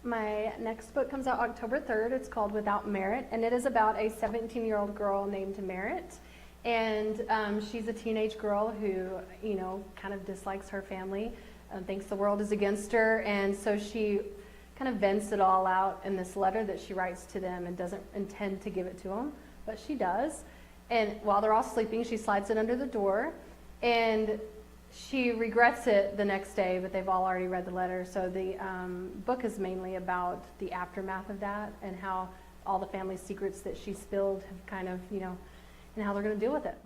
My next book comes out October 3rd. It's called Without Merit, and it is about a 17-year-old girl named Merit. And she's a teenage girl who, you know, kind of dislikes her family, thinks the world is against her, and so she kind of vents it all out in this letter that she writes to them and doesn't intend to give it to them, but she does. And while they're all sleeping, she slides it under the door, and she regrets it the next day, but they've all already read the letter. So the book is mainly about the aftermath of that and how all the family secrets that she spilled have kind of, you know, and how they're going to deal with it.